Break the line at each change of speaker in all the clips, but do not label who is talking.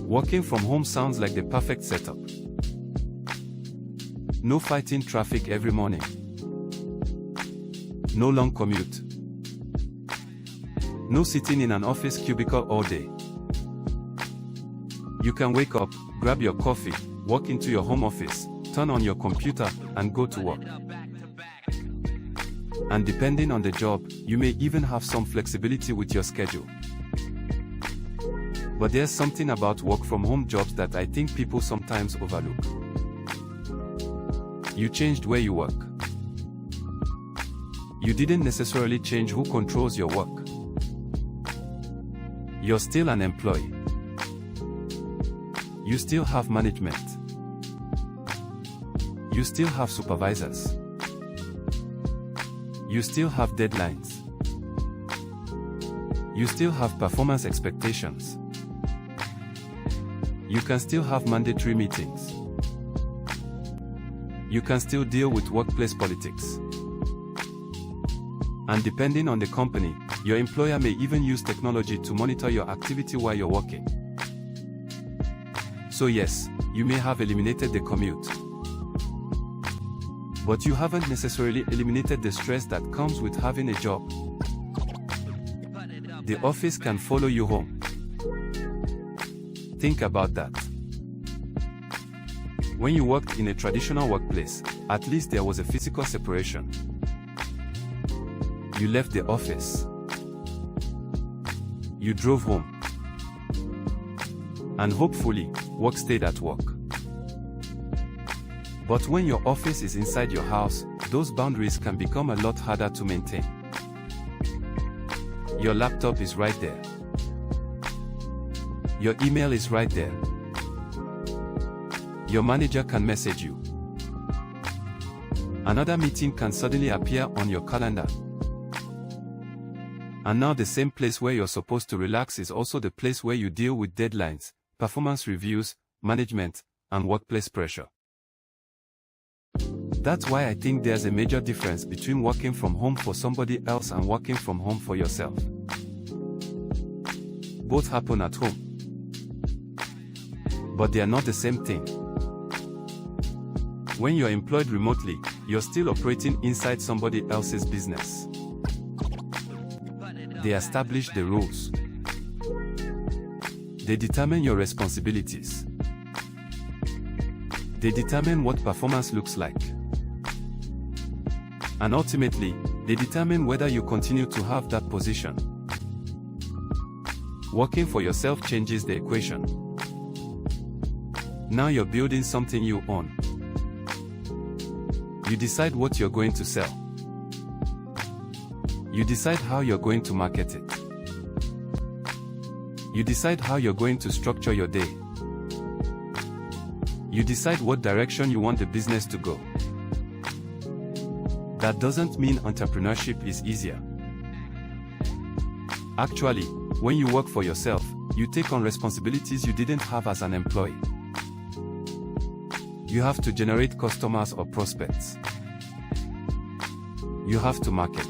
Working from home sounds like the perfect setup. No fighting traffic every morning. No long commute. No sitting in an office cubicle all day. You can wake up, grab your coffee, walk into your home office, turn on your computer, and go to work. And depending on the job, you may even have some flexibility with your schedule. But there's something about work-from-home jobs that I think people sometimes overlook. You changed where you work. You didn't necessarily change who controls your work. You're still an employee. You still have management. You still have supervisors. You still have deadlines. You still have performance expectations. You can still have mandatory meetings. You can still deal with workplace politics. And depending on the company, your employer may even use technology to monitor your activity while you're working. So yes, you may have eliminated the commute. But you haven't necessarily eliminated the stress that comes with having a job. The office can follow you home. Think about that. When you worked in a traditional workplace, at least there was a physical separation. You left the office. You drove home. And hopefully, work stayed at work. But when your office is inside your house, those boundaries can become a lot harder to maintain. Your laptop is right there. Your email is right there. Your manager can message you. Another meeting can suddenly appear on your calendar. And now the same place where you're supposed to relax is also the place where you deal with deadlines, performance reviews, management, and workplace pressure. That's why I think there's a major difference between working from home for somebody else and working from home for yourself. Both happen at home. But they are not the same thing. When you're employed remotely, you're still operating inside somebody else's business. They establish the rules. They determine your responsibilities. They determine what performance looks like. And ultimately, they determine whether you continue to have that position. Working for yourself changes the equation. Now you're building something you own. You decide what you're going to sell. You decide how you're going to market it. You decide how you're going to structure your day. You decide what direction you want the business to go. That doesn't mean entrepreneurship is easier. Actually, when you work for yourself, you take on responsibilities you didn't have as an employee. You have to generate customers or prospects. You have to market.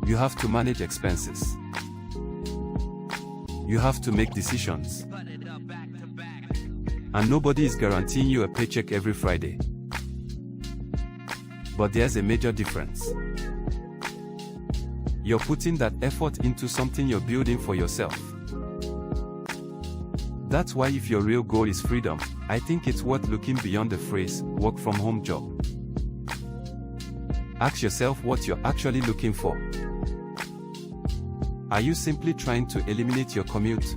You have to manage expenses. You have to make decisions. And nobody is guaranteeing you a paycheck every Friday. But there's a major difference. You're putting that effort into something you're building for yourself. That's why if your real goal is freedom, I think it's worth looking beyond the phrase, work from home job. Ask yourself what you're actually looking for. Are you simply trying to eliminate your commute?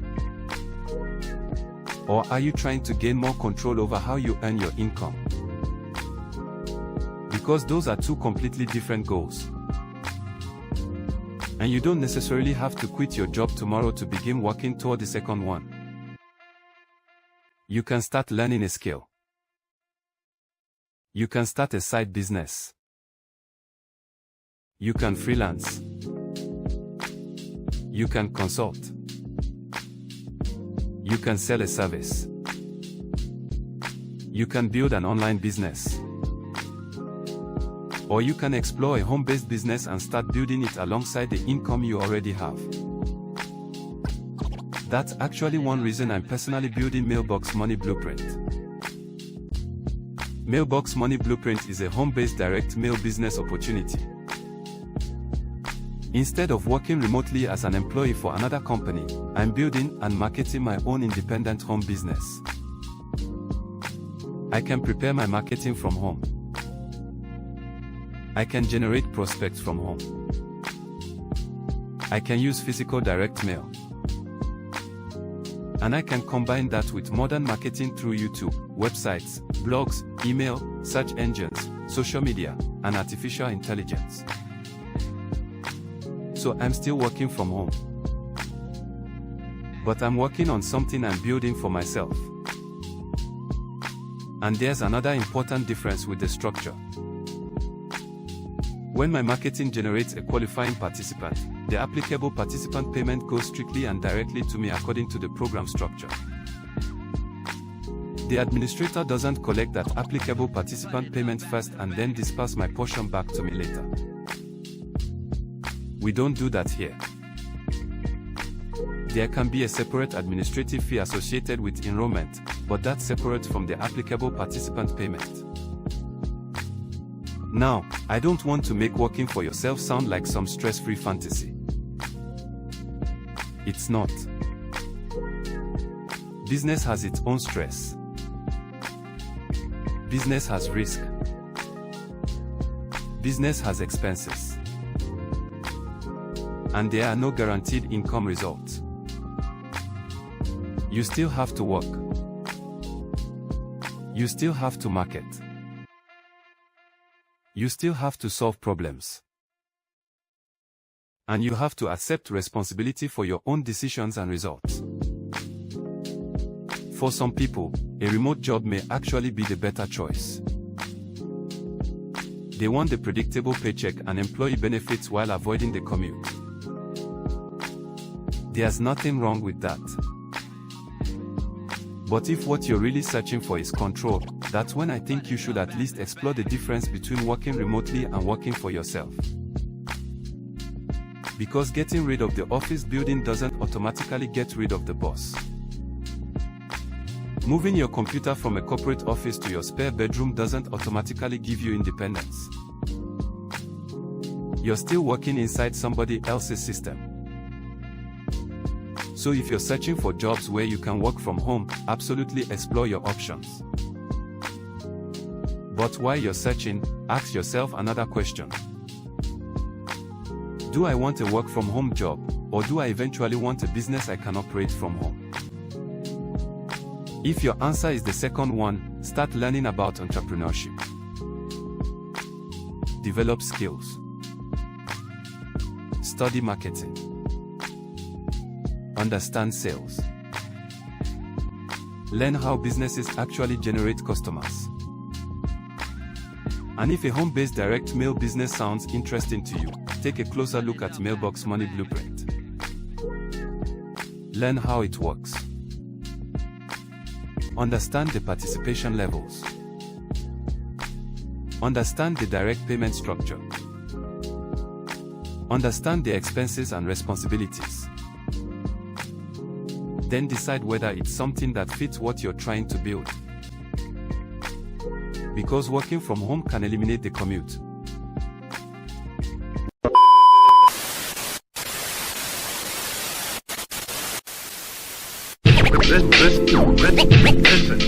Or are you trying to gain more control over how you earn your income? Because those are two completely different goals. And you don't necessarily have to quit your job tomorrow to begin working toward the second one. You can start learning a skill. You can start a side business. You can freelance. You can consult. You can sell a service. You can build an online business. Or you can explore a home-based business and start building it alongside the income you already have. that's actually one reason I'm personally building Mailbox Money Blueprint. Mailbox Money Blueprint is a home-based direct mail business opportunity. Instead of working remotely as an employee for another company, I'm building and marketing my own independent home business. I can prepare my marketing from home. I can generate prospects from home. I can use physical direct mail. And I can combine that with modern marketing through YouTube, websites, blogs, email, search engines, social media, and artificial intelligence. So I'm still working from home. But I'm working on something I'm building for myself. And there's another important difference with the structure. When my marketing generates a qualifying participant, the applicable participant payment goes strictly and directly to me according to the program structure. The administrator doesn't collect that applicable participant payment first and then disperse my portion back to me later. We don't do that here. There can be a separate administrative fee associated with enrollment, but that's separate from the applicable participant payment. Now, I don't want to make working for yourself sound like some stress-free fantasy. It's not. Business has its own stress. Business has risk. Business has expenses. And there are no guaranteed income results. You still have to work. You still have to market. You still have to solve problems. And you have to accept responsibility for your own decisions and results. For some people, a remote job may actually be the better choice. They want the predictable paycheck and employee benefits while avoiding the commute. There's nothing wrong with that. But if what you're really searching for is control, that's when I think you should at least explore the difference between working remotely and working for yourself. Because getting rid of the office building doesn't automatically get rid of the boss. Moving your computer from a corporate office to your spare bedroom doesn't automatically give you independence. You're still working inside somebody else's system. So if you're searching for jobs where you can work from home, absolutely explore your options. But while you're searching, ask yourself another question. Do I want a work from home job, or do I eventually want a business I can operate from home? If your answer is the second one, start learning about entrepreneurship. Develop skills. Study marketing. Understand sales. Learn how businesses actually generate customers. And if a home-based direct mail business sounds interesting to you, take a closer look at Mailbox Money Blueprint. Learn how it works. Understand the participation levels. Understand the direct payment structure. Understand the expenses and responsibilities. Then decide whether it's something that fits what you're trying to build. Because working from home can eliminate the commute.
Listen.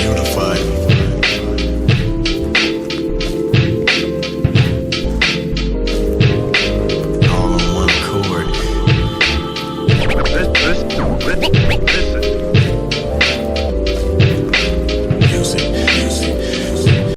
unified